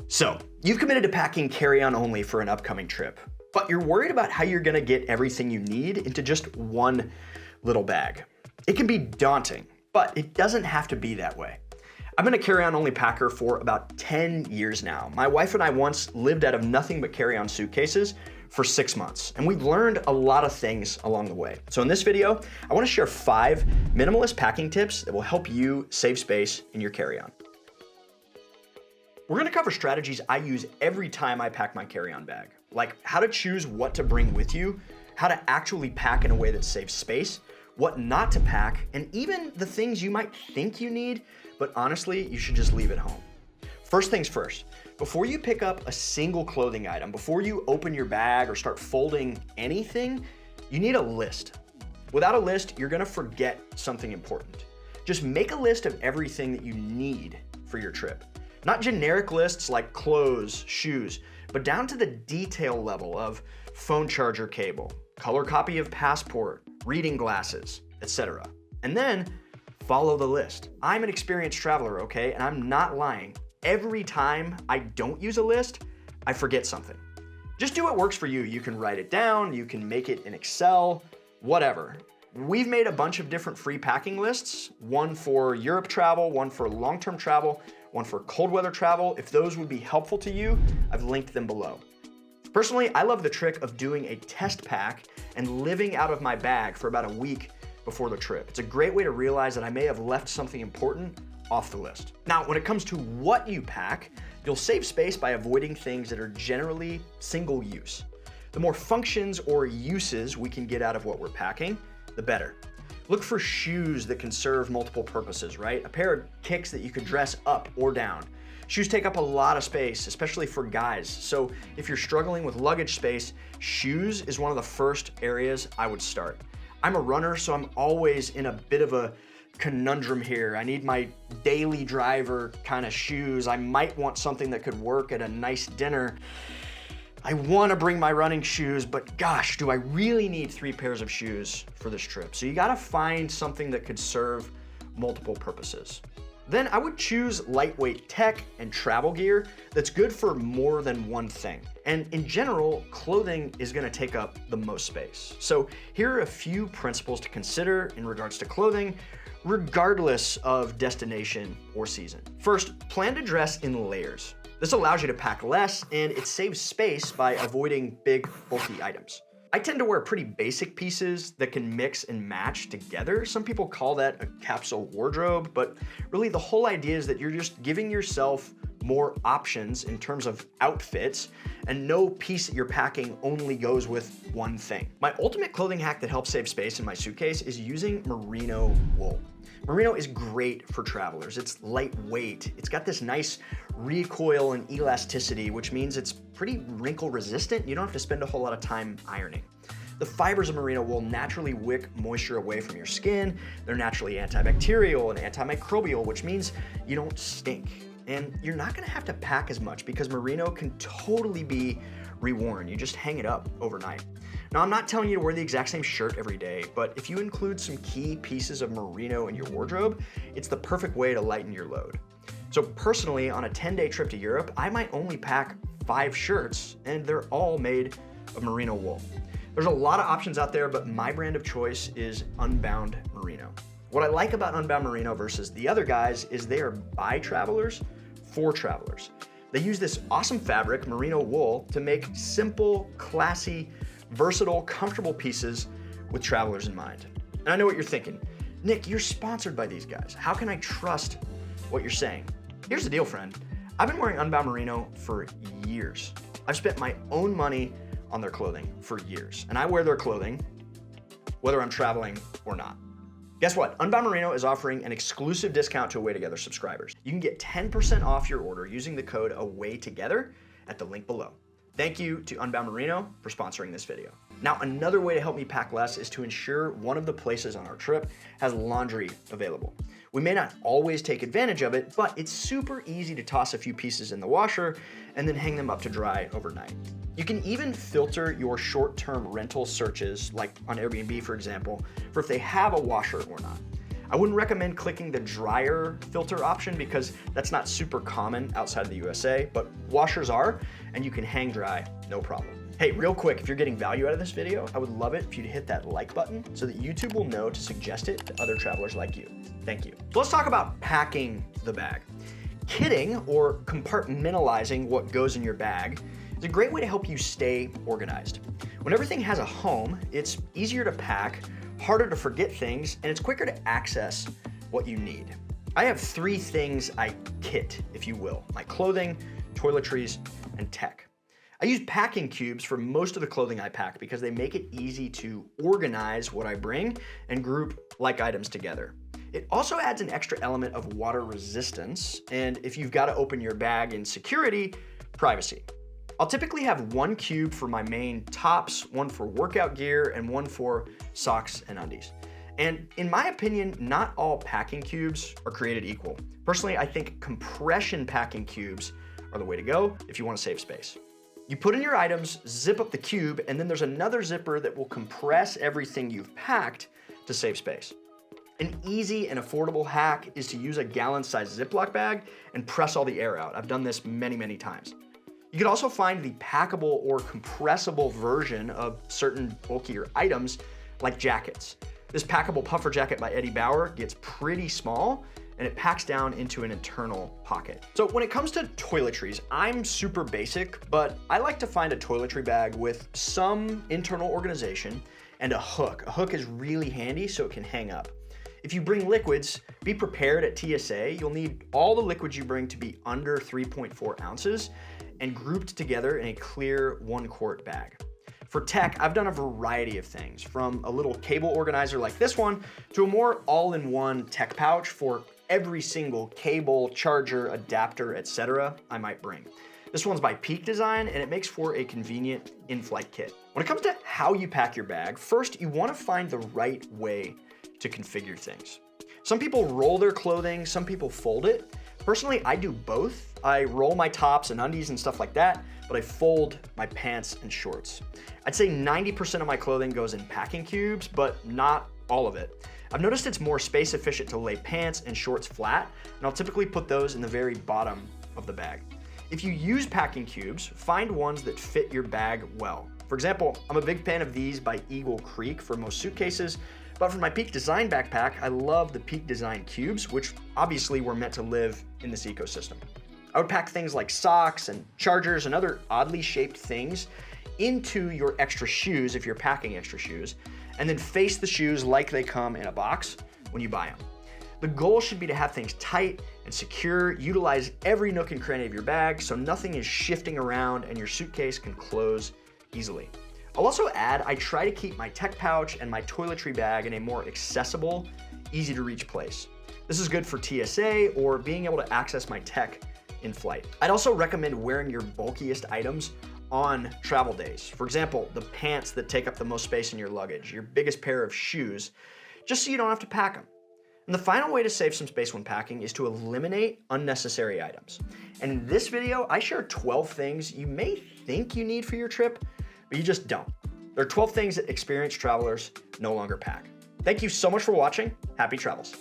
So, you've committed to packing carry-on only for an upcoming trip, but you're worried about how you're gonna get everything you need into just one little bag. It can be daunting, but it doesn't have to be that way. I've been a carry-on only packer for about 10 years now. My wife and I once lived out of nothing but carry-on suitcases for 6 months, and we've learned a lot of things along the way. So in this video, I wanna share 5 minimalist packing tips that will help you save space in your carry-on. We're gonna cover strategies I use every time I pack my carry-on bag, like how to choose what to bring with you, how to actually pack in a way that saves space, what not to pack, and even the things you might think you need, but honestly, you should just leave at home. First things first, before you pick up a single clothing item, before you open your bag or start folding anything, you need a list. Without a list, you're gonna forget something important. Just make a list of everything that you need for your trip. Not generic lists like clothes, shoes, but down to the detail level of phone charger cable, color copy of passport, reading glasses, etc. And then follow the list. I'm an experienced traveler, okay? And I'm not lying. Every time I don't use a list, I forget something. Just do what works for you. You can write it down, you can make it in Excel, whatever. We've made a bunch of different free packing lists, one for Europe travel, one for long-term travel, one for cold weather travel. If those would be helpful to you, I've linked them below. Personally, I love the trick of doing a test pack and living out of my bag for about a week before the trip. It's a great way to realize that I may have left something important off the list. Now, when it comes to what you pack, you'll save space by avoiding things that are generally single use. The more functions or uses we can get out of what we're packing, the better. Look for shoes that can serve multiple purposes, right? A pair of kicks that you could dress up or down. Shoes take up a lot of space, especially for guys. So if you're struggling with luggage space, shoes is one of the first areas I would start. I'm a runner, so I'm always in a bit of a conundrum here. I need my daily driver kind of shoes. I might want something that could work at a nice dinner. I want to bring my running shoes, but gosh, do I really need 3 pairs of shoes for this trip? So you got to find something that could serve multiple purposes. Then I would choose lightweight tech and travel gear that's good for more than one thing. And in general, clothing is gonna take up the most space. So here are a few principles to consider in regards to clothing, regardless of destination or season. First, plan to dress in layers. This allows you to pack less and it saves space by avoiding big, bulky items. I tend to wear pretty basic pieces that can mix and match together. Some people call that a capsule wardrobe, but really the whole idea is that you're just giving yourself more options in terms of outfits, and no piece that you're packing only goes with one thing. My ultimate clothing hack that helps save space in my suitcase is using Merino wool. Merino is great for travelers. It's lightweight. It's got this nice recoil and elasticity, which means it's pretty wrinkle resistant. You don't have to spend a whole lot of time ironing. The fibers of merino wool naturally wick moisture away from your skin. They're naturally antibacterial and antimicrobial, which means you don't stink. And you're not gonna have to pack as much because merino can totally be reworn. You just hang it up overnight. Now, I'm not telling you to wear the exact same shirt every day, but if you include some key pieces of merino in your wardrobe, it's the perfect way to lighten your load. So personally, on a 10-day trip to Europe, I might only pack 5 shirts, and they're all made of merino wool. There's a lot of options out there, but my brand of choice is Unbound Merino. What I like about Unbound Merino versus the other guys is they are by travelers for travelers. They use this awesome fabric, merino wool, to make simple, classy, versatile, comfortable pieces with travelers in mind. And I know what you're thinking. Nick, you're sponsored by these guys. How can I trust what you're saying? Here's the deal, friend. I've been wearing Unbound Merino for years. I've spent my own money on their clothing for years, and I wear their clothing whether I'm traveling or not. Guess what? Unbound Merino is offering an exclusive discount to Away Together subscribers. You can get 10% off your order using the code AWAYTOGETHER at the link below. Thank you to Unbound Merino for sponsoring this video. Now, another way to help me pack less is to ensure one of the places on our trip has laundry available. We may not always take advantage of it, but it's super easy to toss a few pieces in the washer and then hang them up to dry overnight. You can even filter your short-term rental searches, like on Airbnb, for example, for if they have a washer or not. I wouldn't recommend clicking the dryer filter option because that's not super common outside of the USA, but washers are, and you can hang dry, no problem. Hey, real quick, if you're getting value out of this video, I would love it if you'd hit that like button so that YouTube will know to suggest it to other travelers like you. Thank you. So let's talk about packing the bag. Kitting, or compartmentalizing what goes in your bag, is a great way to help you stay organized. When everything has a home, it's easier to pack, harder to forget things, and it's quicker to access what you need. I have 3 things I kit, if you will: my clothing, toiletries, and tech. I use packing cubes for most of the clothing I pack because they make it easy to organize what I bring and group like items together. It also adds an extra element of water resistance, and if you've got to open your bag in security, privacy. I'll typically have 1 cube for my main tops, 1 for workout gear, and 1 for socks and undies. And in my opinion, not all packing cubes are created equal. Personally, I think compression packing cubes are the way to go if you want to save space. You put in your items, zip up the cube, and then there's another zipper that will compress everything you've packed to save space. An easy and affordable hack is to use a gallon-sized Ziploc bag and press all the air out. I've done this many, many times. You can also find the packable or compressible version of certain bulkier items like jackets. This packable puffer jacket by Eddie Bauer gets pretty small and it packs down into an internal pocket. So when it comes to toiletries, I'm super basic, but I like to find a toiletry bag with some internal organization and a hook. A hook is really handy so it can hang up. If you bring liquids, be prepared at TSA. You'll need all the liquids you bring to be under 3.4 ounces and grouped together in a clear 1-quart bag. For tech, I've done a variety of things, from a little cable organizer like this one to a more all-in-one tech pouch for every single cable, charger, adapter, etc. I might bring. This one's by Peak Design, and it makes for a convenient in-flight kit. When it comes to how you pack your bag, first you want to find the right way to configure things. Some people roll their clothing, some people fold it. Personally, I do both. I roll my tops and undies and stuff like that, but I fold my pants and shorts. I'd say 90% of my clothing goes in packing cubes, but not all of it. I've noticed it's more space efficient to lay pants and shorts flat, and I'll typically put those in the very bottom of the bag. If you use packing cubes, find ones that fit your bag well. For example, I'm a big fan of these by Eagle Creek for most suitcases, but for my Peak Design backpack, I love the Peak Design cubes, which obviously were meant to live in this ecosystem. I would pack things like socks and chargers and other oddly shaped things into your extra shoes if you're packing extra shoes, and then face the shoes like they come in a box when you buy them. The goal should be to have things tight and secure, utilize every nook and cranny of your bag so nothing is shifting around and your suitcase can close easily. I'll also add, I try to keep my tech pouch and my toiletry bag in a more accessible, easy to reach place. This is good for TSA or being able to access my tech in flight. I'd also recommend wearing your bulkiest items on travel days. For example, the pants that take up the most space in your luggage, your biggest pair of shoes, just so you don't have to pack them. And the final way to save some space when packing is to eliminate unnecessary items. And in this video, I share 12 things you may think you need for your trip, but you just don't. There are 12 things that experienced travelers no longer pack. Thank you so much for watching. Happy travels.